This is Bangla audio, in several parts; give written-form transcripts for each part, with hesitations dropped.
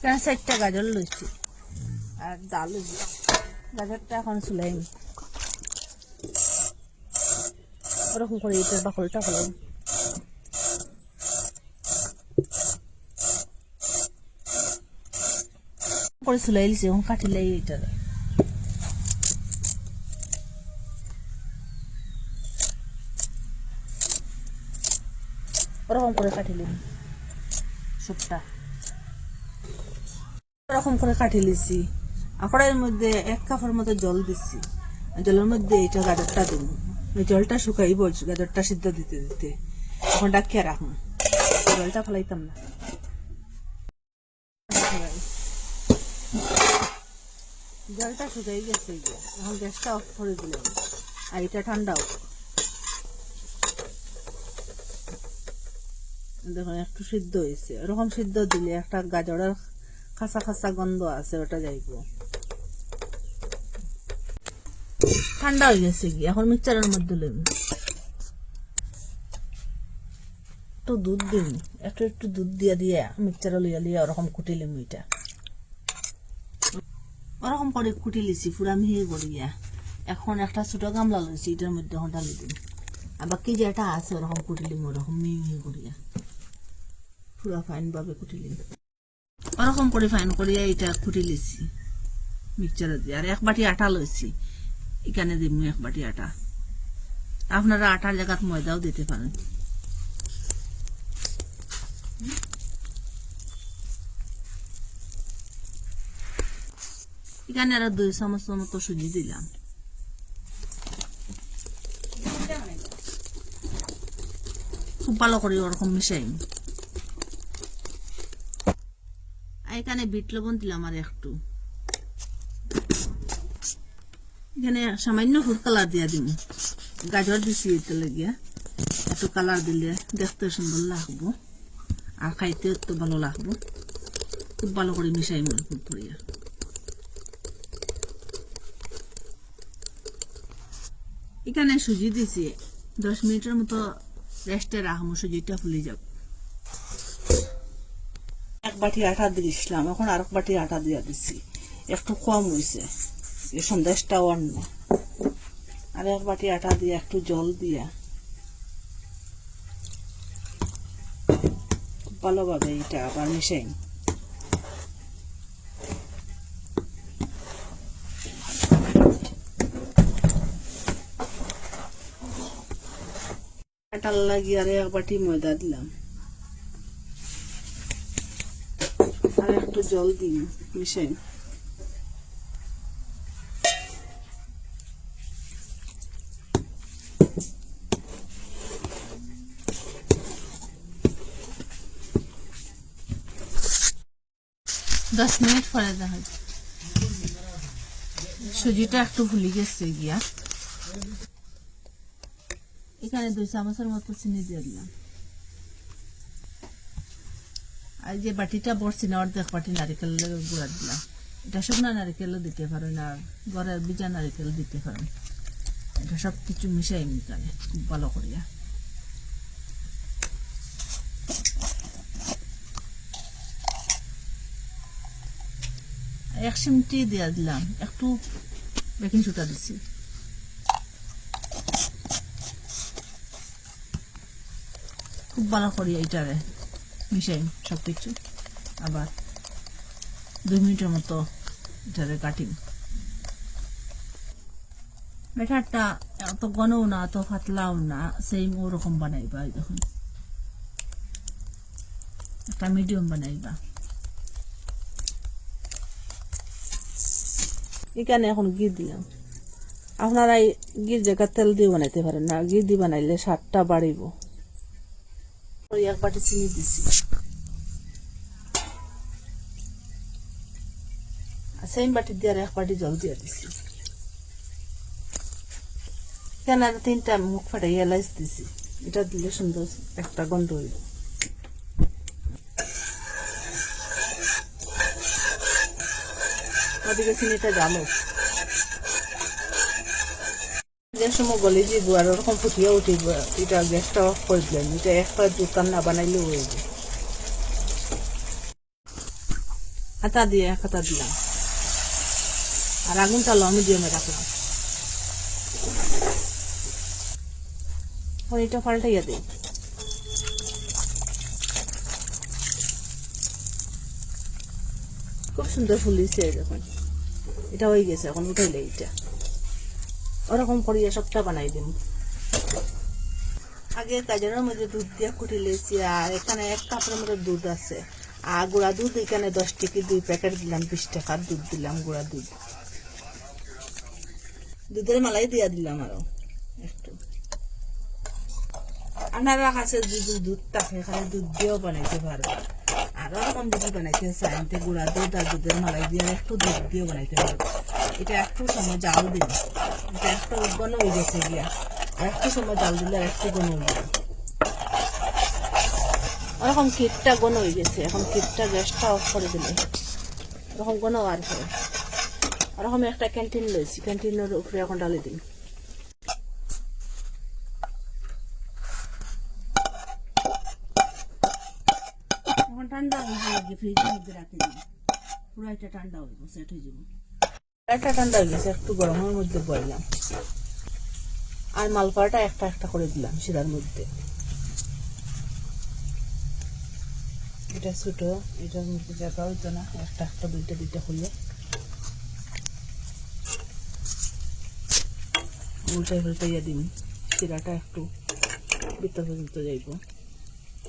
চারটা গাজর লইছি আর ডাল লইছি। গাজরটা এখন চুলাই ওরকম করে এটার বাকলটা হলাম করে চুলাই লিছি। এখন কাটিলাই এটার ওরকম করে কাটিলাম সবটা ওরকম করে কাটি লিছি। আকড়াইয়ের মধ্যে 1 কাপের মতো জল দিচ্ছি। জলের মধ্যে এটা গাজরটা দেব। জলটা শুকাইব গাজরটা সিদ্ধ দিতে দিতে। এখন ডাকিয়ে রাখুন, জলটা ফেলাইতাম না। জলটা শুকাই গেছে, এখন গ্যাসটা অফ করে দিলাম আর এটা ঠান্ডাও। দেখুন একটু সিদ্ধ হয়েছে। এরকম সিদ্ধ দিলে একটা গাজরের খাসা খাসা গন্ধ আছে, ওটা যাইব। ঠান্ডা হয়ে গেছে কি, এখন মিক্সচারের মধ্যে লইব। একটু দুধ দিন, একটু দুধ দিয়া দিয়া মিক্সচারে লইয়া লিয়া ওরকম কুটি লিম। এটা ওরকম করে কুটি লিছি পুরা মিহি করিয়া। এখন একটা ছোট গামলা লইছি, এটার মধ্যে এখন ঢালি দিন। আর বাকি যেটা আছে ওরকম কুটি লিম, ওরকম মিহি মিহি করিয়া পুরা ফাইন ভাবে কুটি লিম। ওরকম করে ফাইন করিয়া এটা কুটি লিছি মিক্সচারে দিয়ে। আর 1 বাটি আটা লইছি, এখানে দিব 1 বাটি আটা। আপনারা আটার জায়গায় ময়দাও দিতে পারেন। এখানে আর 2 চামচ মতো সুজি দিলাম। খুব ভালো করে ওরকম মিশাই। এখানে বিট লবণ দিলাম আর একটু। এখানে সামান্য ফুড কালার দিয়া দিব। গাজর দিছি এটা লাগিয়া, একটু কালার দিলে দেখতে সুন্দর লাগবো আর খাইতেও তো ভালো লাগবো। খুব ভালো করে মিশাই মনে খুব করিয়া। এখানে সুজি দিছি, 10 মিনিটের মতো রেস্টে রাখবো, সুজিটা ফুলে যাব। 1 বাটি আটা দিয়েছিলাম, এখন আর 1 বাটি আটা দিয়া দিছি। একটু কম হয়েছে, সন্দেশটাও অন্য। আর 1 বাটি আটা দিয়ে একটু জল দিয়া খুব ভালোভাবে এটা আবার মিশাই। আটার লাগিয়ে আর 1 বাটি ময়দা দিলাম আর একটু জল দিই মিশাই। দশ মিনিট পরে দেখা সুজিটা একটু ফুলে গেছে গিয়া। এখানে 2 চামচের মতো চিনি দিয়ে দিলাম। আর যে বাটিটা বসছি না, অর্ধেক বাটি নারিকেলের গুঁড়া দিলাম। এটা শুকনা নারিকেলও দিতে পারেন আর ঘরের ভিজা নারিকেল দিতে পারেন। এটা সব কিছু মিশাই এখানে খুব ভালো করিয়া। এক চিমটি দিয়া দিলাম, একটু বেকিং সোডা দিছি। খুব ভালো করি এইটারে মিশাই সবকিছু। আবার 2 মিনিটের মতো এটারে কাটিং। ব্যাটারটা এত ঘনও না এত পাতলাও না, সেম ওরকম বানাইবা। দেখুন একটা মিডিয়াম বানাইবা। এখানে এখন ঘি দিলাম। আপনারা ঘির জায়গা তেল দিয়ে বানাইতে পারেন না, ঘি দিয়ে বানাইলে স্বাদটা বাড়িব। 1 বাটি চিনি দিছি, সেম বাটি দিয়ে আর 1 বাটি জল দিয়ে দিছি। এখানে আর 3টা মুখ ফাটাই এলাচ দিছি। এটা দিলে সুন্দর একটা গন্ধ হইব। ওদিকে চিনিটা জালো, গ্যাস সময় গলে যাব আর ওরকম ফুটিয়ে উঠিব। এটা গ্যাসটা অফ করে দিলেন। এটা একটা দোকান না বানাইলেও হয়ে যায়। হাতা দিয়ে এক হাতা দিলাম, আর আগুনটা লো মিডিয়ামে রাখলাম। এখন এটা পাল্টাইয়া দিই। খুব সুন্দর ফুলিছে দেখুন, এটা হয়ে গেছে। এখন উঠাইলে এটা ওরকম করিয়া সবটা বানাই দিন। আগে গাজরের মধ্যে দুধ দিয়ে কুটি লেছি, আর এখানে 1 কাপের মতো দুধ আছে, আর গুঁড়া দুধ এখানে 10 টিকি 2 প্যাকেট দিলাম, 20 টাকার দুধ দিলাম, গুঁড়া দুধ। দুধের মালাই দিয়া দিলাম আরো একটু। আপনারা কাছে যদি দুধ থাকে খালি দুধ দিয়েও বানাইতে পারবে, আরো রকম যদি বানাইতে চান তো গুঁড়া দুধ আর দুধের মালাই দিয়ে একটু দুধ দিয়েও বানাইতে পারবে। এটা একটু সময় জাল দিন, এটা একটু ঘন হয়ে গেছে গিয়া, আর একটু সময় জাল দিলে আর একটু ঘন হয়ে যাবে। ওরকম ক্ষীরটা ঘন হয়ে গেছে, এখন ক্ষীরটা গ্যাসটা অফ করে দিলে এরকম ঘন আর পরে ওরকম একটা ক্যান্টিন লইছি, ক্যান্টিনের উপরে এখন ডালি দিন। এখন ঠান্ডা হয়ে গিয়ে ফ্রিজের মধ্যে রাখি দিন, পুরো এটা ঠান্ডা হইব, সেট হয়ে যাবো। একটা ঠান্ডা হয়ে গেছে, একটু গরমের মধ্যে বইলাম, আর মালপাটা একটা একটা করে দিলাম শিরার মধ্যে। এটা ছোট, এটার মধ্যে জায়গা হইতো না, একটা একটা দুইটা দুইটা করলে উল্টাই পাল্টাইয়া দিন। শিরাটা একটু ভিতর পর্যন্ত যাইব,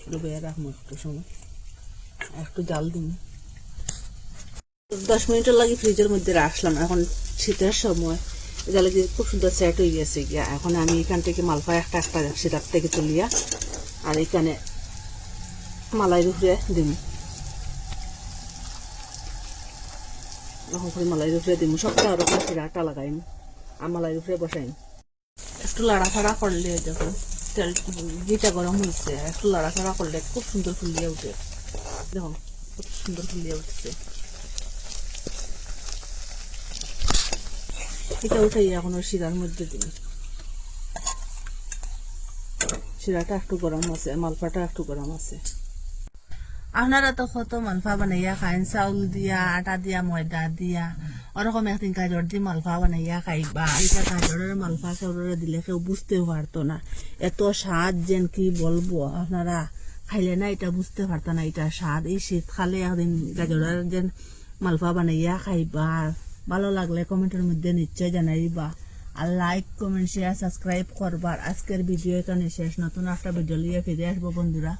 ডুবে রাখবো একটু সময়, একটু জাল দিন। 10 মিনিটের লাগে ফ্রিজের মধ্যে রাখলাম। এখন শীতের সময় এটা লাগে খুব সুন্দর সেট হয়ে গেছে গিয়া। এখন আমি এখান থেকে মালপা একটা একটা শিরার থেকে তুলিয়া আর এখানে মালাই উপরে দিন, এখন করে মালাই উপরে দিন, সবটা আর ওখানে শিরাটা লাগাইম আর মালাই উপরে বসাইম। একটু লাড়াফাড়া করলে দেখুন তেল ঘিটা গরম হয়েছে, একটু লাড়াফাড়া করলে খুব সুন্দর ফুলিয়ে উঠে, দেখুন খুব সুন্দর ফুলিয়ে উঠছে। এটা উঠাই এখন ওই শিরার মধ্যে দিন। শিরাটা একটু গরম আছে, মালপাটা একটু গরম আছে। আপনারা তো কত মালপা বানাইয়া খাইন, চাউল দিয়া, আটা দিয়া, ময়দা দিয়া, ওরকম একদিন গাজর দিয়ে মালপা বানাইয়া খাইবা। এটা গাজরের মালপা কেউরে দিলে কেউ বুঝতেও পারতো না, এত স্বাদ যেন কি বলবো। আপনারা খাইলে না এটা বুঝতে পারতো না এটা স্বাদ। এই শীতকালে একদিন গাজরের যেন মালপা বানাইয়া খাইবা। ভালো লাগলে কমেন্টের মধ্যে নিশ্চয় জানাইবা, আর লাইক কমেন্ট শেয়ার সাবস্ক্রাইব করবার। আজকের ভিডিও এখানে শেষ, নতুন একটা ভিডিও নিয়ে ফিরে আসবো বন্ধুরা।